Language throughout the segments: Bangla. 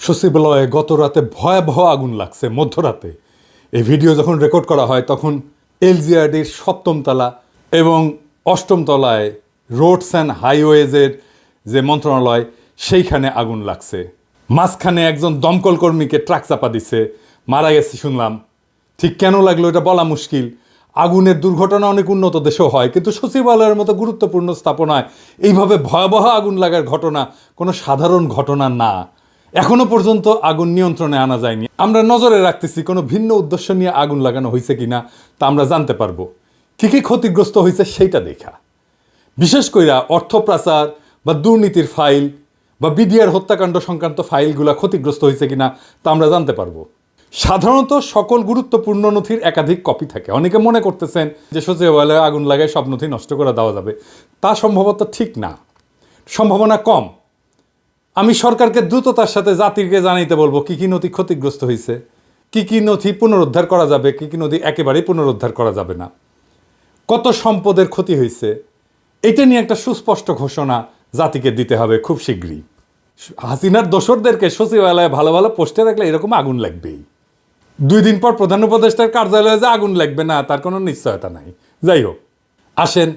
সচিবালয়ে গত রাতে ভয়াবহ আগুন লাগছে মধ্যরাতে। এই ভিডিও যখন রেকর্ড করা হয় তখন এলজিআরডির ৭ম তলা এবং ৮ম তলায় রোডস অ্যান্ড হাইওয়েজের যে মন্ত্রণালয় সেইখানে আগুন লাগছে। মাঝখানে একজন দমকল কর্মীকে ট্রাক চাপা দিছে, মারা গেছে শুনলাম। ঠিক কেন লাগলো এটা বলা মুশকিল। আগুনের দুর্ঘটনা অনেক উন্নত দেশেও হয়, কিন্তু সচিবালয়ের মতো গুরুত্বপূর্ণ স্থাপনায় এইভাবে ভয়াবহ আগুন লাগার ঘটনা কোনো সাধারণ ঘটনা না। এখনো পর্যন্ত আগুন নিয়ন্ত্রণে আনা যায়নি। আমরা নজরে রাখতেছি কোনো ভিন্ন উদ্দেশ্য নিয়ে আগুন লাগানো হয়েছে কিনা তা আমরা জানতে পারবো। কী কী ক্ষতিগ্রস্ত হয়েছে সেইটা দেখা, বিশেষ কইরা অর্থ পাচার বা দুর্নীতির ফাইল বা বিডিআর হত্যাকাণ্ড সংক্রান্ত ফাইলগুলা ক্ষতিগ্রস্ত হয়েছে কিনা তা আমরা জানতে পারবো। সাধারণত সকল গুরুত্বপূর্ণ নথির একাধিক কপি থাকে। অনেকে মনে করতেছেন যে সচিবালয়ে আগুন লাগায় সব নথি নষ্ট করে দেওয়া যাবে, তা সম্ভবত ঠিক না, সম্ভাবনা কম। আমি সরকারকে দ্রুততার সাথে জাতিকে জানাইতে বলবো কী কী নথি ক্ষতিগ্রস্ত হয়েছে, কী কী নথি পুনরুদ্ধার করা যাবে, কী কী নথি একেবারেই পুনরুদ্ধার করা যাবে না, কত সম্পদের ক্ষতি হয়েছে, এটা নিয়ে একটা সুস্পষ্ট ঘোষণা জাতিকে দিতে হবে খুব শীঘ্রই। হাসিনার দোসরদেরকে সচিবালয়ে ভালো ভালো পোস্টে রাখলে এরকম আগুন লাগবেই। 2 দিন পর প্রধান উপদেষ্টার কার্যালয়ে যে আগুন লাগবে না তার কোনো নিশ্চয়তা নাই। যাই হোক, আসেন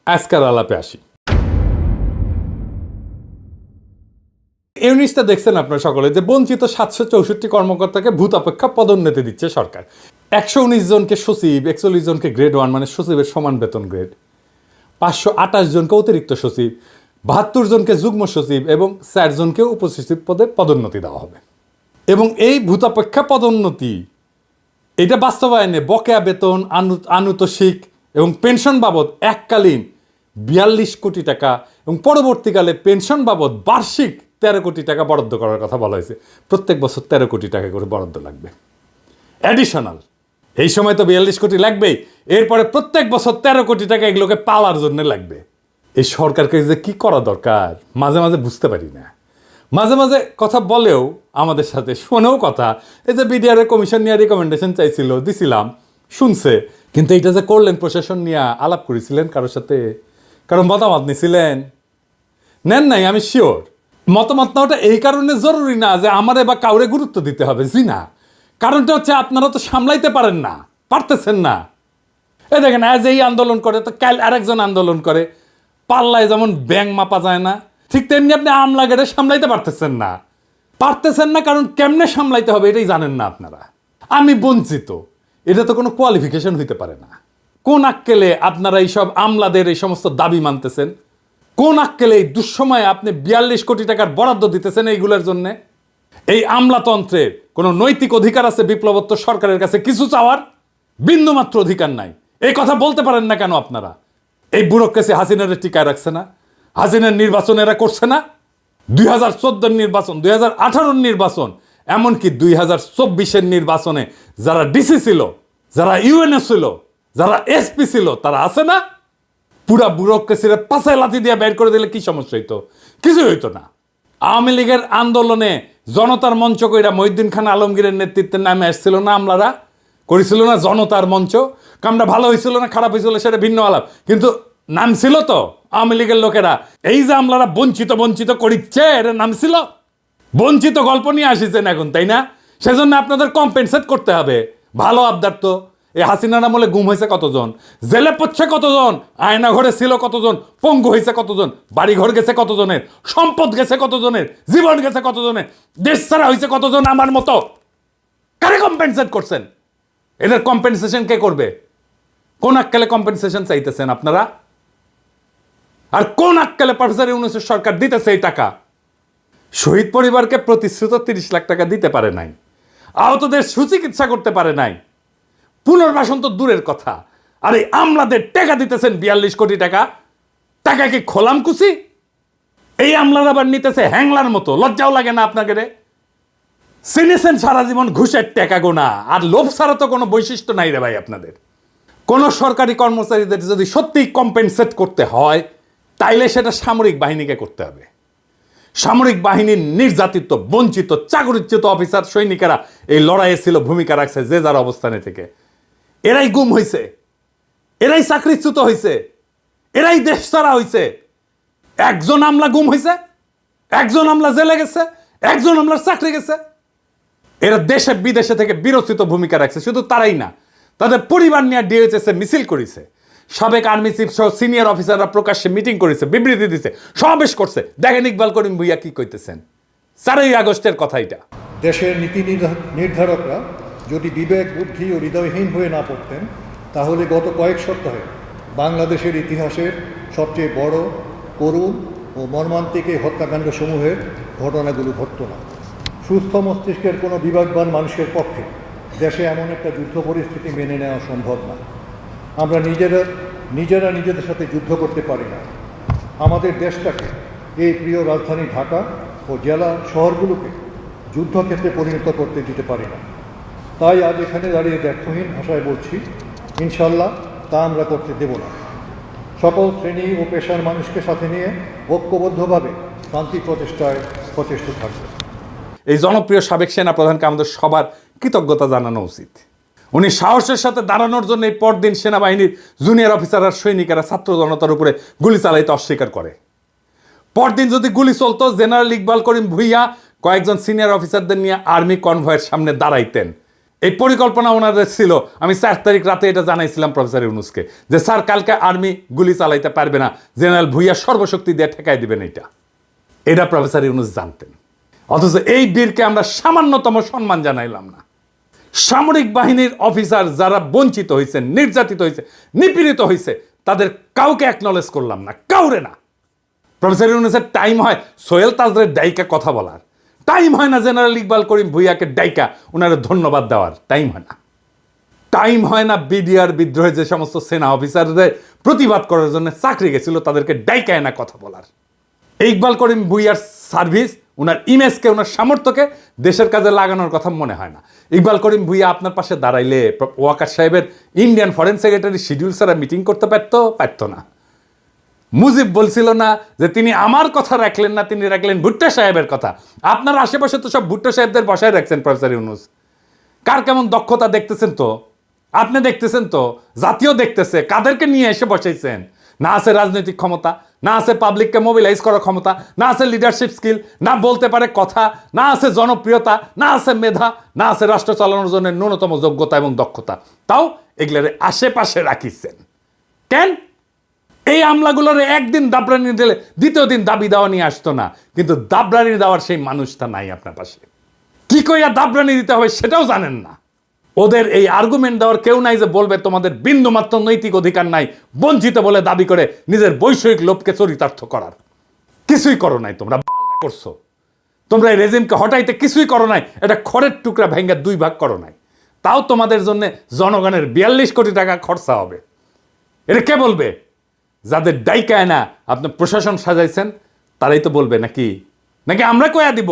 আজকার আলাপে আসি। এই নিউজটা দেখছেন আপনারা সকলে যে বঞ্চিত 764 কর্মকর্তাকে ভূতাপেক্ষা পদোন্নতি দিচ্ছে সরকার। 119 জনকে সচিব, 41 জনকে গ্রেড 1 মানে সচিবের সমান বেতন গ্রেড, 528 জনকে অতিরিক্ত সচিব, 72 জনকে যুগ্ম সচিব এবং 4 জনকে উপসচিব পদে পদোন্নতি দেওয়া হবে। এবং এই ভূতাপেক্ষা পদোন্নতি এটা বাস্তবায়নে বকেয়া বেতন, আনুতোষিক এবং পেনশন বাবদ এককালীন 42 কোটি টাকা এবং পরবর্তীকালে পেনশন বাবদ বার্ষিক 13 কোটি টাকা বরাদ্দ করার কথা বলা হয়েছে। প্রত্যেক বছর 13 কোটি টাকা করে বরাদ্দ লাগবে অ্যাডিশনাল। এই সময় তো 42 কোটি লাগবেই, এরপরে প্রত্যেক বছর 13 কোটি টাকা এগুলোকে পাওয়ার জন্য লাগবে। এই সরকারকে যে কি করা দরকার মাঝে মাঝে বুঝতে পারি না। মাঝে মাঝে কথা বলেও আমাদের সাথে, শোনেও কথা। এই যে বিডিআর কমিশন নিয়ে রিকমেন্ডেশন চাইছিল, দিছিলাম, শুনছে, কিন্তু এইটা যে করলেন প্রশাসন নিয়ে আলাপ করেছিলেন কারোর সাথে, কারণ মতামত নিছিলেন? নেন নাই, আমি শিওর। মতামত নেওয়াটা এই কারণে জরুরি না যে আমারে বা কাউরে গুরুত্ব দিতে হবে, জি না। কারণটা হচ্ছে আপনারা তো সামলাইতে পারেন না, পারতেছেন না। এই দেখেন, আজ এই আন্দোলন করে তো কাল আরেকজন আন্দোলন করে, পাল্লায় যেমন ব্যাং মাপা যায় না, ঠিক তেমনি আপনি আমলাগেরে সামলাইতে পারতেছেন না। পারতেছেন না কারণ কেমনে সামলাইতে হবে এটাই জানেন না আপনারা। আমি বঞ্চিত, এটা তো কোনো কোয়ালিফিকেশন হইতে পারে না। কোন আক্কেলে আপনারা এইসব আমলাদের এই সমস্ত দাবি মানতেছেন? কোন আক্কেলে এই দুঃসময়ে আপনি 42 কোটি টাকার বরাদ্দ দিতেছেন এইগুলোর জন্যে? এই আমলাতন্ত্রের কোনো নৈতিক অধিকার আছে বিপ্লবোত্তর সরকারের কাছে কিছু চাওয়ার? বিন্দুমাত্র অধিকার নাই। এই কথা বলতে পারেন না কেন আপনারা? এই ব্যুরোক্রেসি হাসিনার টিকায় রাখছে না? হাসিনার নির্বাচন এরা করছে না? 2014 নির্বাচন, 2018 নির্বাচন, এমনকি 2024 নির্বাচনে যারা ডিসি ছিল, যারা ইউএনও ছিল, যারা এসপি ছিল, তারা আছে না? পুরা ব্যুরোক্রেসিরা পাশায় লাথি দিয়ে বের করে দিলে কি সমস্যা হইতো? কিছু হইতো না। আওয়ামী লীগের আন্দোলনে জনতার মঞ্চ কইরা মহিউদ্দিন খান আলমগীরের নেতৃত্বে নামে আসছিল না আমলারা, করেছিল না জনতার মঞ্চ। কামটা ভালো হয়েছিল না খারাপ হয়েছিল সেটা ভিন্ন আলাপ, কিন্তু নাম ছিল তো আওয়ামী লীগের লোকেরা। এই যে আমলারা বঞ্চিত বঞ্চিত করিচ্ছে, এর নাম ছিল বঞ্চিত। গল্প নিয়ে আসিছেন এখন, তাই না? সেজন্য আপনাদের কম্পেনসেট করতে হবে। ভালো আবদার তো। এই হাসিনার আমলে গুম হয়েছে কতজন, জেলে পড়ছে কতজন, আয়না ঘরে ছিল কতজন, পঙ্গু হয়েছে কতজন, বাড়িঘর গেছে কতজনের, সম্পদ গেছে কতজনের, জীবন গেছে কতজনের, দেশ ছাড়া হয়েছে কতজন আমার মতো। কারে কম্পেনসেট করছেন? এদের কম্পেনসেশন কে করবে? কোন আক্কেলে কম্পেনসেশন চাইতেছেন আপনারা? আর কোন আক্কেলে প্রফেসর ইউনূসের সরকার দিতেছে এই টাকা? শহীদ পরিবারকে প্রতিশ্রুত 30 লাখ টাকা দিতে পারে নাই, আহতদের সুচিকিৎসা করতে পারে নাই, পুনর্বাসন তো দূরের কথা। আর এই আমলাদের টাকা দিতেছেন 42 কোটি টাকা। টাকা কি খোলাম কুচি? এই আমলার আবার নিতেছে হ্যাংলার মতো। লজ্জাও লাগে না আপনাকে? চিনেছেন সারা জীবন ঘুষের টাকা গোনা, আর লোভ ছাড়া তো কোনো বৈশিষ্ট্য নাই রে ভাই আপনাদের। কোন সরকারি কর্মচারীদের যদি সত্যিই কম্পেনসেট করতে হয় তাইলে সেটা সামরিক বাহিনীকে করতে হবে। সামরিক বাহিনীর নির্যাতিত, বঞ্চিত, চাকরিচ্যুত অফিসার সৈনিকেরা এই লড়াইয়ে ছিল, ভূমিকা রাখছে যে যার অবস্থানে থেকে। এরাই গুম হয়েছে, এরাই চাকরিচ্যুত হয়েছে, এরাই দেশ ছাড়া হয়েছে। একজন আমলা গুম হয়েছে, একজন আমলা জেলে গেছে, একজন আমলার চাকরি গেছে। এরা দেশে বিদেশে থেকে বিরচিত ভূমিকা রাখছে। শুধু তারাই না, তাদের পরিবার নিয়ে ডিএইচএস মিছিল করেছে, সাবেক আর্মি চিফ সহ সিনিয়র অফিসাররা প্রকাশ্যে মিটিং করেছে, বিবৃতি দিছে, সমাবেশ করছে। দেখেন ইকবাল করিম ভুইয়া কি কইতেছেন। 4ই আগস্টের কথা এটা। দেশের নীতি নির্ধারকরা যদি বিবেক বুদ্ধি ও হৃদয়হীন হয়ে না পড়তেন, তাহলে গত কয়েক সপ্তাহে বাংলাদেশের ইতিহাসের সবচেয়ে বড়, করুণ ও মর্মান্তিক এই হত্যাকাণ্ড সমূহের ঘটনাগুলো ঘটত না। সুস্থ মস্তিষ্কের কোনো বিবেকবান মানুষের পক্ষে দেশে এমন একটা যুদ্ধ পরিস্থিতি মেনে নেওয়া সম্ভব না। আমরা নিজেরা নিজেদের সাথে যুদ্ধ করতে পারি না। আমাদের দেশটাকে, এই প্রিয় রাজধানী ঢাকা ও জেলা শহরগুলোকে যুদ্ধক্ষেত্রে পরিণত করতে দিতে পারি না। তাই আজ এখানে দাঁড়িয়ে ব্যর্থহীন ভাষায় বলছি, ইনশাল্লাহ তা আমরা করতে দেব না। সকল শ্রেণী ও পেশার মানুষকে সাথে নিয়ে ঐক্যবদ্ধভাবে শান্তি প্রচেষ্টায় সচেষ্ট থাকবে। এই জনপ্রিয় সাবেক সেনা প্রধানকে আমাদের সবার কৃতজ্ঞতা জানানো উচিত। উনি সাহসের সাথে দাঁড়ানোর জন্য এই পরদিন সেনাবাহিনীর জুনিয়র অফিসার আর সৈনিকেরা ছাত্র জনতার উপরে গুলি চালাইতে অস্বীকার করে। পরদিন যদি গুলি চলতো, জেনারেল ইকবাল করিম ভুইয়া কয়েকজন সিনিয়র অফিসারদের নিয়ে আর্মি কনভয়ের সামনে দাঁড়াইতেন। এই পরিকল্পনা ওনাদের ছিল। আমি 4 তারিখ রাতে এটা জানাইছিলাম প্রফেসর ইউনুসকে, যে স্যার কালকে আর্মি গুলি চালাইতে পারবে না, জেনারেল ভুইয়া সর্বশক্তি দিয়ে ঠেকাই দিবেন। এটা প্রফেসর ইউনুস জানতেন। অথচ এই বীরকে আমরা সামান্যতম সম্মান জানাইলাম না। সামরিক বাহিনীর অফিসার যারা বঞ্চিত হয়েছে, নির্যাতিত হয়েছে, নিপীড়িত হয়েছে, তাদের কাউকে অ্যাকনলেজ করলাম না, কাউরে না। প্রফেসর ইউনুসের টাইম হয় সোহেল তাজরের ডাইকা কথা বলার, টাইম হয় না জেনারেল ইকবাল করিম ভুইয়াকে ডাইকা ওনারা ধন্যবাদ দেওয়ার, টাইম হয় না। টাইম হয় না বিডিআর বিদ্রোহে যে সমস্ত সেনা অফিসারদের প্রতিবাদ করার জন্য চাকরি গেছিল তাদেরকে ডাইকায় না কথা বলার। ইকবাল করিম ভুইয়ার সার্ভিস, ওনার ইমেজকে, ওনার সামর্থ্যকে দেশের কাজে লাগানোর কথা মনে হয় না। ইকবাল করিম ভুইয়া আপনার পাশে দাঁড়াইলে ওয়াকার সাহেবের ইন্ডিয়ান ফরেন সেক্রেটারি শিডিউল ছাড়া মিটিং করতে পারতো না। মুজিব বলছিল না যে তিনি আমার কথা রাখলেন না, তিনি রাখলেন ভুট্টো সাহেবের কথা। আপনার আশেপাশে তো সব ভুট্টো সাহেবদের বসায় রাখছেন প্রফেসর ইউনুস। কার কেমন দক্ষতা দেখতেছেন তো, আপনি দেখতেছেন তো, জাতীয় দেখতেছে। কাদেরকে নিয়ে এসে বসাইছেন? না আছে রাজনৈতিক ক্ষমতা, না আছে পাবলিককে মোবিলাইজ করার ক্ষমতা, না আছে লিডারশিপ স্কিল, না বলতে পারে কথা, না আছে জনপ্রিয়তা, না আছে মেধা, না আছে রাষ্ট্র চালানোর জন্য ন্যূনতম যোগ্যতা এবং দক্ষতা। তাও এগুলোর আশেপাশে রাখিছেন কেন? এই আমলাগুলোর একদিন দাবরানি দিলে দ্বিতীয় দিন দাবি দেওয়া নিয়ে আসতো না। কিন্তু দাবরানি দেওয়ার সেই মানুষটা নাই আপনার পাশে। কি কইয়া দাবরানি দিতে হবে সেটাও জানেন না। ওদের এই আর্গুমেন্ট দেওয়ার কেউ নাই যে বলবে তোমাদের বিন্দুমাত্র নৈতিক অধিকার নাই বঞ্চিত বলে দাবি করে নিজের বৈষয়িক লোভকে চরিতার্থ করার। কিছুই করো নাই তোমরা, করছো তোমরা এই রেজিমকে হটাইতে কিছুই করো নাই। এটা খড়ের টুকরা ভেঙ্গে 2 ভাগ করো নাই। তাও তোমাদের জন্য জনগণের 42 কোটি টাকা খরচা হবে। এটা কে বলবে? যাদের ডাইকায় না আপনি প্রশাসন সাজাইছেন তারাই তো বলবে, নাকি আমরা কয়া দিব?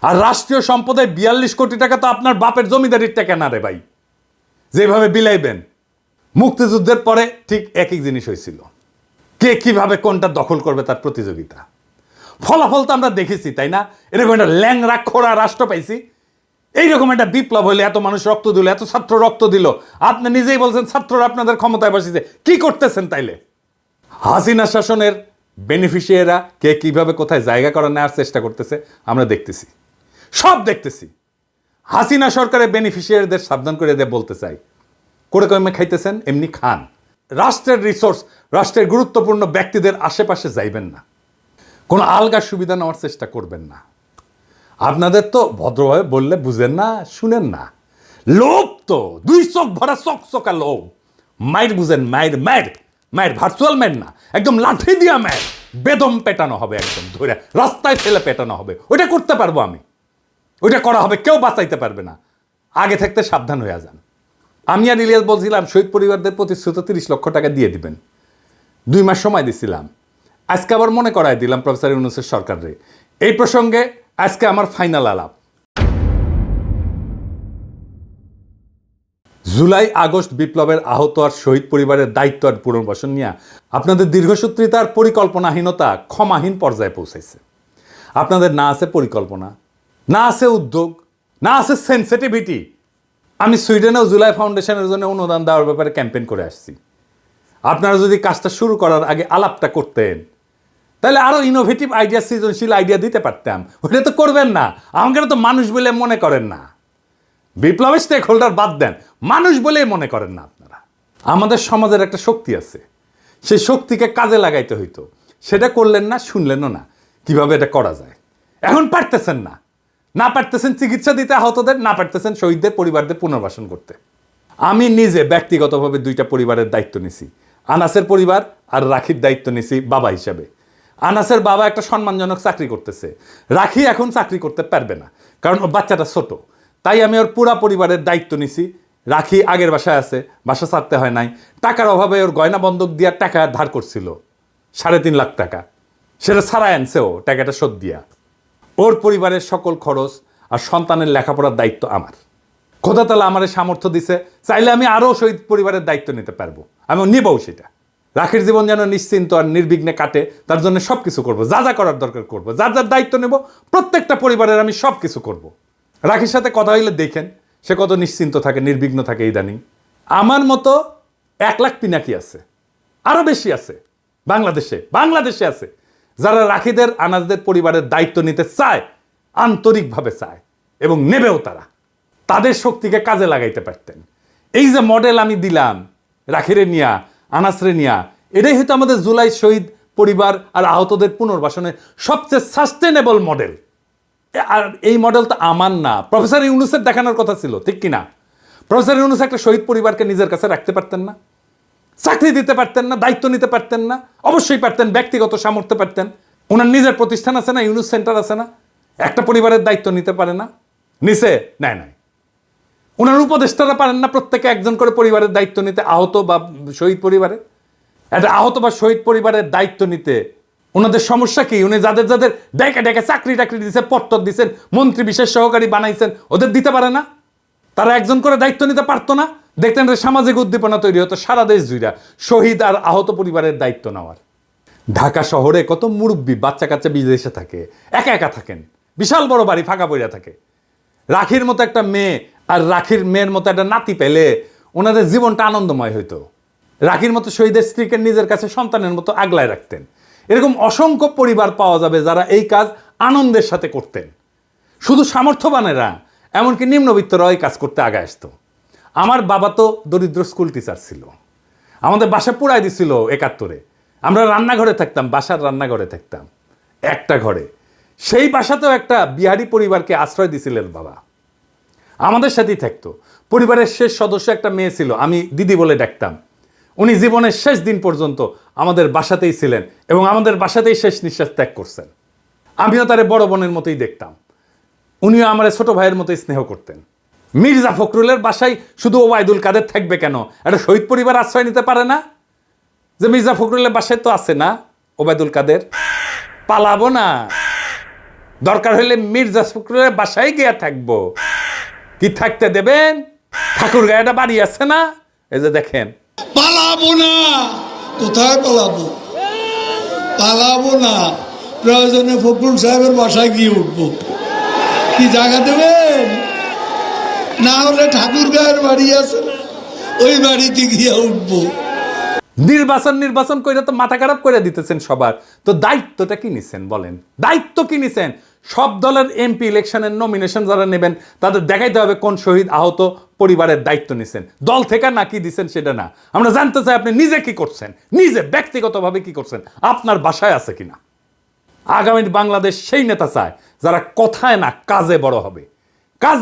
আর রাষ্ট্রীয় সম্পদে 42 কোটি টাকা তো আপনার বাপের জমিদারির টাকা না রে ভাই, যেভাবে বিলাইবেন। মুক্তিযুদ্ধের পরে ঠিক একই জিনিস হয়েছিল, কে কিভাবে কোনটা দখল করবে তার প্রতিযোগিতা। ফলাফল তো আমরা দেখেছি, তাই না? এরকম একটা ল্যাংরা খোড়া রাষ্ট্র পাইছি। এইরকম একটা বিপ্লব হইলে এত মানুষ রক্ত দিল, এত ছাত্র রক্ত দিল। আপনি নিজেই বলছেন ছাত্ররা আপনাদের ক্ষমতায় বসেছে। কি করতেছেন তাইলে? হাসিনা শাসনের বেনিফিশিয়ারিরা কে কিভাবে কোথায় জায়গা করে নেওয়ার চেষ্টা করতেছে আমরা দেখতেছি, সব দেখতেছি। হাসিনা সরকারের বেনিফিশিয়ারিদের সাবধান করে দিয়ে বলতে চাই, করে কমে খাইতেছেন এমনি খান। রাষ্ট্রের রিসোর্স, রাষ্ট্রের গুরুত্বপূর্ণ ব্যক্তিদের আশেপাশে যাইবেন না, কোনো আলগা সুবিধা নেওয়ার চেষ্টা করবেন না। আপনাদের তো ভদ্রভাবে বললে বুঝেন না, শুনেন না। লোভ তো 2 চোখ ভরা চকচকা লোভ। মায়ের বুঝেন, মায়ের ভার্চুয়াল মায়ের না, একদম লাঠি দিয়া মায়ের বেদম পেটানো হবে, একদম ধরে রাস্তায় ফেলে পেটানো হবে। ওইটা করতে পারবো আমি, ওইটা করা হবে, কেউ বাঁচাইতে পারবে না। আগে থাকতে সাবধান হয়ে যান। আমি আর ইলিয়াস বলছিলাম শহীদ পরিবারদের প্রতিশ্রুত 30 লক্ষ টাকা দিয়ে দিবেন, 2 মাস সময় দিছিলাম। আজকে আবার মনে করাই দিলাম প্রফেসর ইউনুসের সরকারে। এই প্রসঙ্গে আজকে আমার ফাইনাল আলাপ। জুলাই আগস্ট বিপ্লবের আহত আর শহীদ পরিবারের দায়িত্ব আর পুনর্বাসন নিয়ে আপনাদের দীর্ঘসূত্রিতার পরিকল্পনাহীনতা ক্ষমাহীন পর্যায়ে পৌঁছাইছে। আপনাদের না আছে পরিকল্পনা, না আছে উদ্যোগ, না আছে সেন্সিটিভিটি। আমি সুইডেনেও জুলাই ফাউন্ডেশনের জন্য অনুদান দেওয়ার ব্যাপারে ক্যাম্পেইন করে আসছি। আপনারা যদি কাজটা শুরু করার আগে আলাপটা করতেন, তাহলে আরো ইনোভেটিভ আইডিয়া, সৃজনশীল আইডিয়া দিতে পারতাম। ওটা তো করবেন না, আমাকে তো মানুষ বলে মনে করেন না। বিপ্লবের স্টেক হোল্ডার বাদ দেন, মানুষ বলেই মনে করেন না আপনারা। আমাদের সমাজের একটা শক্তি আছে, সেই শক্তিকে কাজে লাগাইতে হইতো, সেটা করলেন না, শুনলেনও না কিভাবে এটা করা যায়। এখন পারতেছেন না, না পারতেছেন চিকিৎসা দিতে আহতদের, না পারতেছেন শহীদদের পরিবারদের পুনর্বাসন করতে। আমি নিজে ব্যক্তিগতভাবে 2টা পরিবারের দায়িত্ব নিছি, আনাসের পরিবার আর রাখির দায়িত্ব নিছি বাবা হিসাবে। আনাসের বাবা একটা সম্মানজনক চাকরি করতেছে, রাখি এখন চাকরি করতে পারবে না, কারণ ওর বাচ্চাটা ছোট। তাই আমি ওর পুরা পরিবারের দায়িত্ব নিছি। রাখি আগের বাসায় আছে, বাসা ছাড়তে হয় নাই, টাকার অভাবে ওর গয়না বন্ধক দিয়ে টাকা ধার করছিল 3.5 লাখ টাকা, সেটা ছাড়াই আনছে ও টাকাটা শোধ দিয়া। ওর পরিবারের সকল খরচ আর সন্তানের লেখাপড়ার দায়িত্ব আমার। খোদা তাআলা আমার সামর্থ্য দিছে, চাইলে আমি আরও শহীদ পরিবারের দায়িত্ব নিতে পারবো, আমি নিবও সেটা। রাখির জীবন যেন নিশ্চিন্ত আর নির্বিঘ্নে কাটে, তার জন্য সব কিছু করবো, যা যা করার দরকার করবো, যার যার দায়িত্ব নেব, প্রত্যেকটা পরিবারের আমি সব কিছু করবো। রাখির সাথে কথা হইলে দেখেন সে কত নিশ্চিন্ত থাকে, নির্বিঘ্ন থাকে। ইদানিং আমার মতো 1 লাখ পিনাকি আছে, আরো বেশি আছে বাংলাদেশে আছে, যারা রাখিদের আনাজদের পরিবারের দায়িত্ব নিতে চায়, আন্তরিকভাবে চায় এবং নেবেও তারা। তাদের শক্তিকে কাজে লাগাইতে পারতেন। এই যে মডেল আমি দিলাম রাখিরে নিয়া, আনাসরে নিয়া, এটাই হয়তো আমাদের জুলাই শহীদ পরিবার আর আহতদের পুনর্বাসনের সবচেয়ে সাস্টেনেবল মডেল। আর এই মডেল তো আমার না, প্রফেসর ইউনূসের দেখানোর কথা ছিল, ঠিক কিনা? প্রফেসর ইউনূস একটা শহীদ পরিবারকে নিজের কাছে রাখতে পারতেন না? চাকরি দিতে পারতেন না? দায়িত্ব নিতে পারতেন না? অবশ্যই পারতেন, ব্যক্তিগত সামর্থ্য পারতেন। ওনার নিজের প্রতিষ্ঠান আছে না, ইউনূস সেন্টার আছে না? একটা পরিবারের দায়িত্ব নিতে পারে না? নিছে? নাই। ওনার উপদেষ্টারা পারেন না প্রত্যেকে একজন করে পরিবারের দায়িত্ব নিতে, আহত বা শহীদ পরিবারের? একটা আহত বা শহীদ পরিবারের দায়িত্ব নিতে ওনাদের সমস্যা কি? উনি যাদের যাদের ডেকে চাকরি দিয়েছেন, পত্তর দিয়েছেন, মন্ত্রী বিশেষ সহকারী বানাইছেন, ওদের দিতে পারে না? তারা একজন করে দায়িত্ব নিতে পারতো না? দেখতেন সামাজিক উদ্দীপনা তৈরি হতো সারা দেশ জুড়ে শহীদ আর আহত পরিবারের দায়িত্ব নেওয়ার। ঢাকা শহরে কত মুরব্বী বাচ্চা কাচ্চা বিদেশে থাকে, একা থাকেন, বিশাল বড় বাড়ি ফাঁকা পড়ে থাকে। রাখির মতো একটা মেয়ে আর রাখির মেয়ের মতো একটা নাতি পেলে ওনাদের জীবনটা আনন্দময় হইতো। রাখির মতো শহীদের স্ত্রীকে নিজের কাছে সন্তানের মতো আগলায় রাখতেন। এরকম অসংখ্য পরিবার পাওয়া যাবে যারা এই কাজ আনন্দের সাথে করতেন। শুধু সামর্থ্যবানেরা, এমনকি নিম্নবিত্তরাও এই কাজ করতে আগে আসতো। আমার বাবা তো দরিদ্র স্কুল টিচার ছিল, আমাদের বাসা পুরাই দিছিল 71-এ। আমরা রান্নাঘরে থাকতাম, বাসার রান্নাঘরে থাকতাম একটা ঘরে। সেই বাসাতেও একটা বিহারি পরিবারকে আশ্রয় দিছিলেন বাবা, আমাদের সাথেই থাকতো। পরিবারের শেষ সদস্য একটা মেয়ে ছিল, আমি দিদি বলে ডাকতাম। উনি জীবনের শেষ দিন পর্যন্ত আমাদের বাসাতেই ছিলেন এবং আমাদের বাসাতেই শেষ নিঃশ্বাস ত্যাগ করছেন। আমিও তারে বড় বোনের মতোই দেখতাম, উনিও আমার ছোট ভাইয়ের মতোই স্নেহ করতেন। মির্জা ফখরুলের বাসায় শুধু ওবায়দুল কাদের থাকবে কেন? একটা শহীদ পরিবার আশ্রয় নিতে পারে না? যে মির্জা ফখরুলের বাসায় তো আছে না ওবায়দুল কাদের, পালাবো না? দরকার হলে মির্জা ফখরুলের বাসায় গিয়ে থাকবো। কি থাকতে দেবেন? ঠাকুর গায়েটা বাড়ি আছে না, এই যে দেখেন। পালাবো না, কোথায় পালাবো না, প্রয়োজনে ফখরুল সাহেবের বাসায় গিয়ে উঠবো। কি জায়গা দেবেন? না হলে ঠাকুর গায়ের বাড়ি আছে না, ওই বাড়িতে গিয়ে উঠবো। নির্বাচন করে তো মাথা খারাপ করে দিতেছেন সবার। তো দায়িত্বটা কি নিছেন বলেন? দায়িত্ব কি নিছেন? সব দলের এমপি ইলেকশনের নমিনেশন যারা নেবেন তাদের দেখাইতে হবে কোন শহীদ আহত পরিবারের দায়িত্ব নিছেন। দল থেকে না কি দিচ্ছেন সেটা না, আমরা জানতে চাই আপনি নিজে কি করছেন, নিজে ব্যক্তিগতভাবে কি করছেন, আপনার বাসায় আছে কিনা। আগামী বাংলাদেশ সেই নেতা চায় যারা কথায় না কাজে বড় হবে। কাজ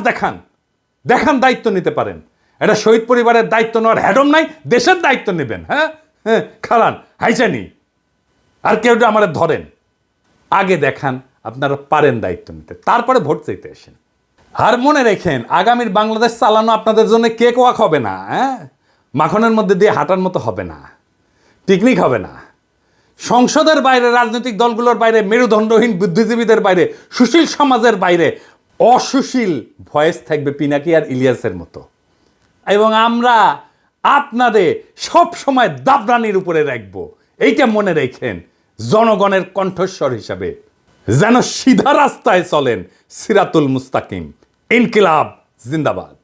দেখান, দায়িত্ব নিতে পারেন। এটা শহীদ পরিবারের দায়িত্ব নেওয়ার হ্যাডম নাই, দেশের দায়িত্ব নেবেন। হ্যাঁ, খারান হাইচানি আর কেউ আমার ধরেন, আগে দেখান আপনারা পারেন দায়িত্ব নিতে, তারপরে ভোট চাইতে আসেন। আর মনে রেখেন, আগামীর বাংলাদেশ চালানো আপনাদের জন্য কেক ওয়াক হবে না, মাখনের মধ্যে দিয়ে হাঁটার মতো হবে না, পিকনিক হবে না। সংসদের বাইরে, রাজনৈতিক দলগুলোর বাইরে, মেরুদণ্ডহীন বুদ্ধিজীবীদের বাইরে, সুশীল সমাজের বাইরে অসুশীল ভয়েস থাকবে পিনাকি আর ইলিয়াসের মতো। এবং আমরা আপনাদের সব সময় দাবরানির উপরে রাখবো, এইটা মনে রেখেন। জনগণের কণ্ঠস্বর হিসাবে যেন সিধা রাস্তায় চলেন, সিরাতুল মুস্তাকিম। ইনকিলাব জিন্দাবাদ।